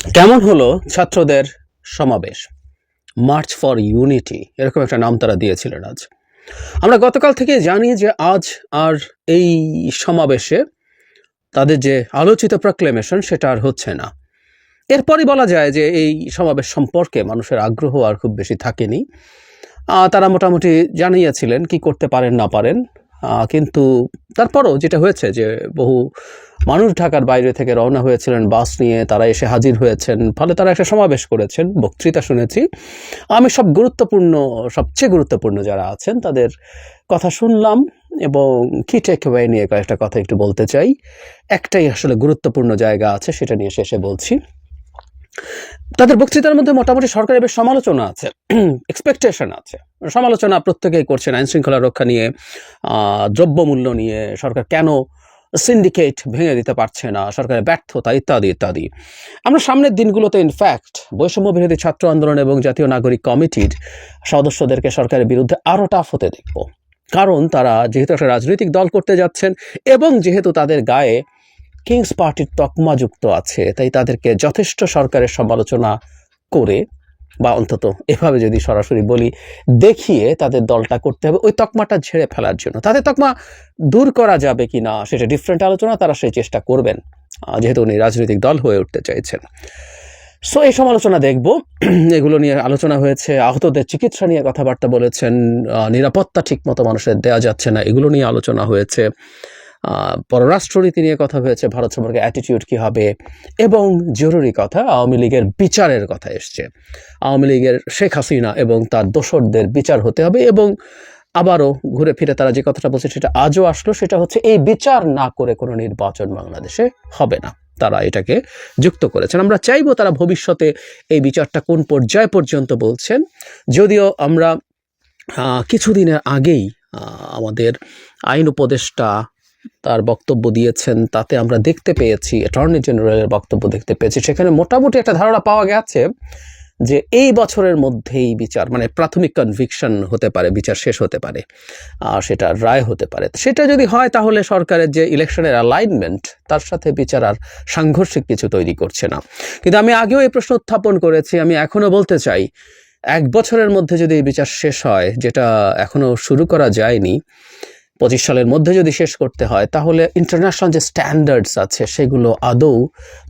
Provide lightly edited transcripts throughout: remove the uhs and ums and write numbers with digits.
কেমন হলো ছাত্রদের সমাবেশ? মার্চ ফর ইউনিটি এরকম একটা নাম তারা দিয়েছিলেন আজ। আমরা গতকাল থেকে জানি যে আজ আর এই সমাবেশে তাদের যে আলোচিত প্রক্লেমেশন সেটা আর হচ্ছে না। এরপরই বলা যায় যে এই সমাবেশ সম্পর্কে মানুষের আগ্রহ আর খুব বেশি থাকেনি। তারা মোটামুটি জানিয়েছিলেন কি করতে পারেন না পারেন, কিন্তু তারপরও যেটা হয়েছে যে বহু মানুষ ঢাকার বাইরে থেকে রওনা হয়েছিলেন বাস নিয়ে, তারা এসে হাজির হয়েছেন, ফলে তারা একটা সমাবেশ করেছেন, বক্তৃতা শুনেছি। আমি সবচেয়ে গুরুত্বপূর্ণ যারা আছেন তাদের কথা শুনলাম এবং কি টেক অ্যাওয়ে নিয়ে কয়েকটা কথা একটু বলতে চাই। একটাই আসলে গুরুত্বপূর্ণ জায়গা আছে, সেটা নিয়ে শেষে বলছি। তাদের বক্তৃতার মধ্যে মোটামুটি সরকারের বেশ সমালোচনা আছে, এক্সপেকটেশন আছে। সমালোচনা প্রত্যেকেই করছেন আইন শৃঙ্খলা রক্ষা নিয়ে, দ্রব্যমূল্য নিয়ে, সরকার কেন সিন্ডিকেট ভেঙে দিতে পারছে না, সরকারের ব্যর্থতা ইত্যাদি ইত্যাদি। আমরা সামনের দিনগুলোতে ইনফ্যাক্ট বৈষম্য বিরোধী ছাত্র আন্দোলন এবং জাতীয় নাগরিক কমিটির সদস্যদেরকে সরকারের বিরুদ্ধে আরও টাফ হতে দেখব। কারণ তারা যেহেতু একটা রাজনৈতিক দল করতে যাচ্ছেন এবং যেহেতু তাদের গায়ে কিংস পার্টির তকমা যুক্ত আছে, তাই তাদেরকে যথেষ্ট সরকারের সমালোচনা করে, বা অন্তত এভাবে যদি সরাসরি বলি, দেখিয়ে তাদের দলটা করতে হবে ওই তকমাটা ঝেড়ে ফেলার জন্য। তাদের তকমা দূর করা যাবে কি না সেটা ডিফারেন্ট আলোচনা, তারা সেই চেষ্টা করবেন যেহেতু উনি রাজনৈতিক দল হয়ে উঠতে চাইছেন। সো এই সমালোচনা দেখব, এগুলো নিয়ে আলোচনা হয়েছে। আহতদের চিকিৎসা নিয়ে কথাবার্তা বলেছেন, নিরাপত্তা ঠিকমতো মানুষের দেওয়া যাচ্ছে না, এগুলো নিয়ে আলোচনা হয়েছে। পররাষ্ট্রনীতি নিয়ে কথা হয়েছে, ভারত সম্পর্কে অ্যাটিটিউড কী হবে, এবং জরুরি কথা আওয়ামী লীগের বিচারের কথা এসছে। আওয়ামী লীগের শেখ হাসিনা এবং তার দোসরদের বিচার হতে হবে, এবং আবারও ঘুরে ফিরে তারা যে কথাটা বলছে সেটা আজও আসলো, সেটা হচ্ছে এই বিচার না করে কোনো নির্বাচন বাংলাদেশে হবে না। তারা এটাকে যুক্ত করেছেন। আমরা চাইবো তারা ভবিষ্যতে এই বিচারটা কোন পর্যায় পর্যন্ত বলছেন। যদিও আমরা কিছুদিনের আগেই আমাদের আইন উপদেষ্টা তার বক্তব্য দিয়েছেন, তাতে আমরা দেখতে পেয়েছি, অ্যাটর্নি জেনারেলের বক্তব্য দেখতে পেয়েছি, সেখানে মোটামুটি একটা ধারণা পাওয়া গেছে যে এই বছরের মধ্যেই বিচার, মানে প্রাথমিক কনভিকশন হতে পারে, বিচার শেষ হতে পারে, সেটা রায় হতে পারে। সেটা যদি হয় তাহলে সরকারের যে ইলেকশনের অ্যালাইনমেন্ট, তার সাথে বিচার আর সাংঘর্ষিক কিছু তৈরি করছে না। কিন্তু আমি আগেও এই প্রশ্ন উত্থাপন করেছি, আমি এখনও বলতে চাই, 1 বছরের মধ্যে যদি এই বিচার শেষ হয়, যেটা এখনও শুরু করা যায়নি, 25 সালের মধ্যে যদি শেষ করতে হয়, তাহলে ইন্টারন্যাশনাল যে স্ট্যান্ডার্ডস আছে সেগুলো আদৌ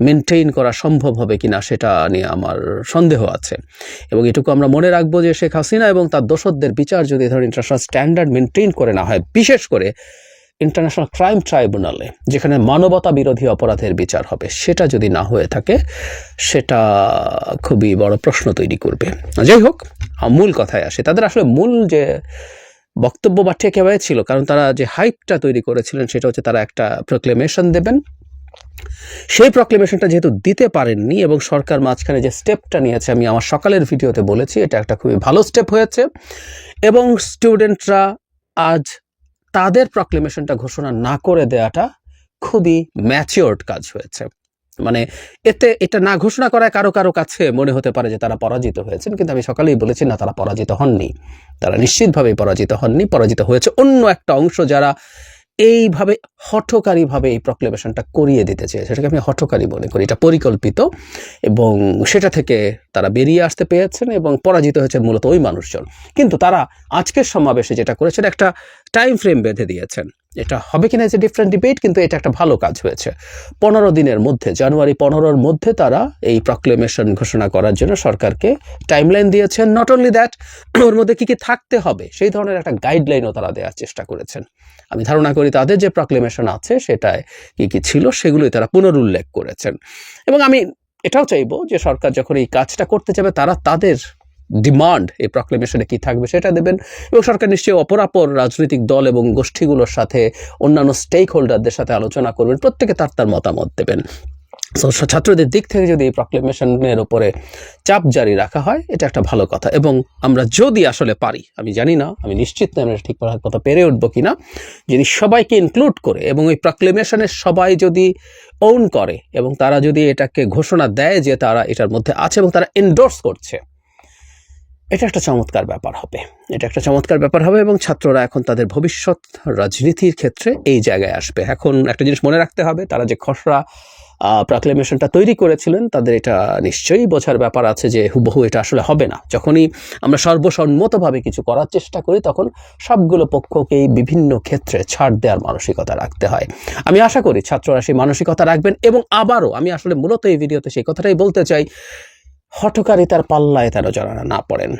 মেনটেইন করা সম্ভব হবে কিনা সেটা নিয়ে আমার সন্দেহ আছে। এবং এটুকু আমরা মনে রাখবো যে শেখ হাসিনা এবং তার দোসরদের বিচার যদি ধরুন ইন্টারন্যাশনাল স্ট্যান্ডার্ড মেনটেইন করে না হয়, বিশেষ করে ইন্টারন্যাশনাল ক্রাইম ট্রাইব্যুনালে যেখানে মানবতা বিরোধী অপরাধের বিচার হবে, সেটা যদি না হয়ে থাকে, সেটা খুবই বড় প্রশ্ন তৈরি করবে। যাই হোক, মূল কথায় আসে, তাদের আসলে মূল যে বক্তব্য বা টেক অ্যাওয়ে ছিল, কারণ তারা যে হাইপটা তৈরি করেছিলেন সেটা হচ্ছে তারা একটা প্রক্লেমেশন দেবেন। সেই প্রক্লেমেশনটা যেহেতু দিতে পারেননি এবং সরকার মাঝখানে যে স্টেপটা নিয়েছে, আমি আমার সকালের ভিডিওতে বলেছি, এটা একটা খুবই ভালো স্টেপ হয়েছে। এবং স্টুডেন্টরা আজ তাদের প্রক্লেমেশনটা ঘোষণা না করে দেওয়াটা খুবই ম্যাচিওরড কাজ হয়েছে। মানে এটা না ঘোষণা করায় কারো কারো কাছে মনে হতে পারে যে তারা পরাজিত হয়েছেন, কিন্তু আমি সকালেই বলেছি না, তারা পরাজিত হননি। তারা নিশ্চিতভাবেই পরাজিত হননি, পরাজিত হয়েছে অন্য একটা অংশ, যারা এইভাবে হঠকারীভাবে এই প্রক্লেমেশনটা করিয়ে দিতে চেয়েছে। সেটাকে আমি হঠকারী মনে করি, এটা পরিকল্পিত, এবং সেটা থেকে তারা বেরিয়ে আসতে পেরেছেন এবং পরাজিত হয়েছেন মূলত ওই মানুষজন। কিন্তু তারা আজকের সমাবেশে যেটা করেছেন, একটা টাইম ফ্রেম বেঁধে দিয়েছেন। এটা হবে কিনা যে ডিফারেন্ট ডিবেট, কিন্তু এটা একটা ভালো কাজ হয়েছে। 15 দিনের মধ্যে, জানুয়ারি 15-র মধ্যে তারা এই প্রক্লেমেশন ঘোষণা করার জন্য সরকারকে টাইমলাইন দিয়েছেন। নট অনলি দ্যাট, ওর মধ্যে কী কী থাকতে হবে সেই ধরনের একটা গাইডলাইনও তারা দেওয়ার চেষ্টা করেছেন। আমি ধারণা করি তাদের যে প্রক্লেমেশন আছে সেটায় কী কী ছিল সেগুলোই তারা পুনরুল্লেখ করেছেন। এবং আমি এটাও চাইবো যে সরকার যখন এই কাজটা করতে যাবে, তারা তাদের ডিমান্ড এই প্রক্লেমেশনে কি থাকবে সেটা দেবেন। এবং সরকার নিশ্চয়ই অপরাপর রাজনৈতিক দল এবং গোষ্ঠীগুলোর সাথে, অন্যান্য স্টেক হোল্ডারদের সাথে আলোচনা করবেন, প্রত্যেকে তার মতামত দেবেন। ছাত্রদের দিক থেকে যদি এই প্রক্লেমেশনের উপরে চাপ জারি রাখা হয়, এটা একটা ভালো কথা। এবং আমরা যদি আসলে পারি, আমি জানি না, আমি নিশ্চিত না আমরা ঠিক কথা পেরে উঠবো কিনা, যদি সবাইকে ইনক্লুড করে এবং ওই প্রক্লেমেশনের সবাই যদি ওন করে এবং তারা যদি এটাকে ঘোষণা দেয় যে তারা এটার মধ্যে আছে এবং তারা এন্ডোর্স করছে, এটা একটা চমৎকার ব্যাপার হবে। এটা একটা চমৎকার ব্যাপার হবে এবং ছাত্ররা এখন তাদের ভবিষ্যৎ রাজনীতির ক্ষেত্রে এই জায়গায় আসবে। এখন একটা জিনিস মনে রাখতে হবে, তারা যে খসড়া প্রক্লেমেশনটা তৈরি করেছিলেন তাদের এটা নিশ্চয়ই বোঝার ব্যাপার আছে যে হুবহু এটা আসলে হবে না। যখনই আমরা সর্বসম্মতভাবে কিছু করার চেষ্টা করি তখন সবগুলো পক্ষকেই বিভিন্ন ক্ষেত্রে ছাড় দেওয়ার মানসিকতা রাখতে হয়। আমি আশা করি ছাত্ররা সেই মানসিকতা রাখবেন এবং আবারও আমি আসলে মূলত এই ভিডিওতে সেই কথাটাই বলতে চাই, হঠকারিতার পাল্লায় যেন যারা না পড়েন।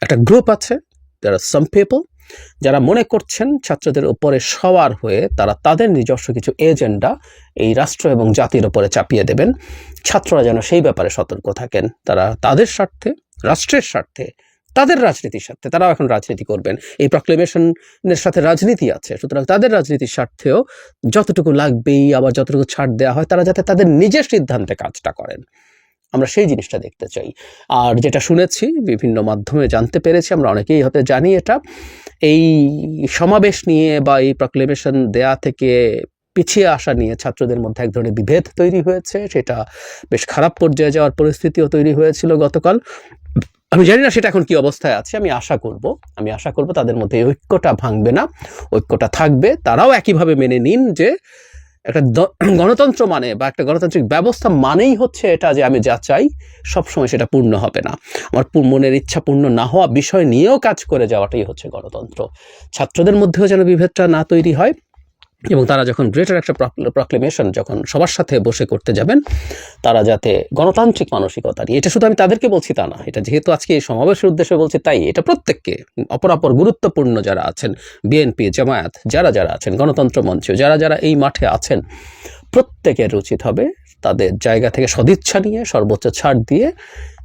একটা গ্রুপ আছে, there are some people যারা মনে করছেন ছাত্রদের উপরে সওয়ার হয়ে তারা তাদের নিজস্ব কিছু এজেন্ডা এই রাষ্ট্র এবং জাতির উপরে চাপিয়ে দেবেন। ছাত্ররা যেন সেই ব্যাপারে সতর্ক থাকেন। তারা তাদের স্বার্থে, রাষ্ট্রের স্বার্থে, তাদের রাজনীতির স্বার্থে, তারাও এখন রাজনীতি করবেন, এই প্রক্লেমেশনের সাথে রাজনীতি আছে, সুতরাং তাদের রাজনীতির স্বার্থেও যতটুকু লাগবেই আবার যতটুকু ছাড় দেওয়া হয় তারা যাতে তাদের নিজের সিদ্ধান্তে কাজটা করেন, আমরা সেই জিনিসটা দেখতে চাই। আর যেটা শুনেছি বিভিন্ন মাধ্যমে জানতে পেরেছি, আমরা অনেকেই হতে জানি, এটা এই সমাবেশ নিয়ে বা এই প্রক্লেমেশন দেয়া থেকে পিছিয়ে আসা নিয়ে ছাত্রদের মধ্যে এক ধরনের বিভেদ তৈরি হয়েছে, সেটা বেশ খারাপ পর্যায়ে যাওয়ার পরিস্থিতিও তৈরি হয়েছিল গতকাল। আমি জানি না সেটা এখন কি অবস্থায় আছে। আমি আশা করব তাদের মধ্যে এই ঐক্যটা ভাঙবে না, ঐক্যটা থাকবে। তারাও একইভাবে মেনে নিন যে একটা গণতন্ত্র মানে বা একটা গণতান্ত্রিক ব্যবস্থা মানেই হচ্ছে এটা যে আমি যা চাই সবসময় সেটা পূর্ণ হবে না, আমার মনের ইচ্ছা পূর্ণ না হওয়া বিষয় নিয়েও কাজ করে যাওয়াটাই হচ্ছে গণতন্ত্র। ছাত্রদের মধ্যেও যেন বিভেদটা না তৈরি হয় এবং তারা যখন গ্রেটার একটা প্রক্লেমেশন যখন সবার সাথে বসে করতে যাবেন তারা যাতে গণতান্ত্রিক মানসিকতা নিয়ে, এটা শুধু আমি তাদেরকে বলছি তা না, এটা যেহেতু আজকে এই সমাবেশের উদ্দেশ্যে বলছি তাই এটা প্রত্যেককে, অপরাপর গুরুত্বপূর্ণ যারা আছেন, বিএনপি, জামায়াত, যারা আছেন, গণতন্ত্র মঞ্চ, যারা এই মাঠে আছেন, প্রত্যেকের উচিত হবে তাদের জায়গা থেকে সদিচ্ছা নিয়ে সর্বোচ্চ ছাড় দিয়ে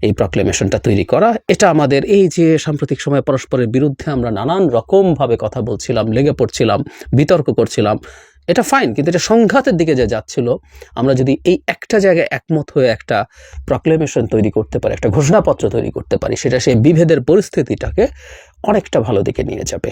এই প্রক্লেমেশনটা তৈরি করা। এটা আমাদের এই যে সাম্প্রতিক সময়ে পরস্পরের বিরুদ্ধে আমরা নানান রকমভাবে কথা বলছিলাম, লেগে পড়ছিলাম, বিতর্ক করছিলাম, এটা ফাইন, কিন্তু এটা সংঘাতের দিকে যে যাচ্ছিল, আমরা যদি এই একটা জায়গায় একমত হয়ে একটা প্রক্লেমেশন তৈরি করতে পারি, একটা ঘোষণাপত্র তৈরি করতে পারি, সেটা সেই বিভেদের পরিস্থিতিটাকে অনেকটা ভালো দিকে নিয়ে যাবে।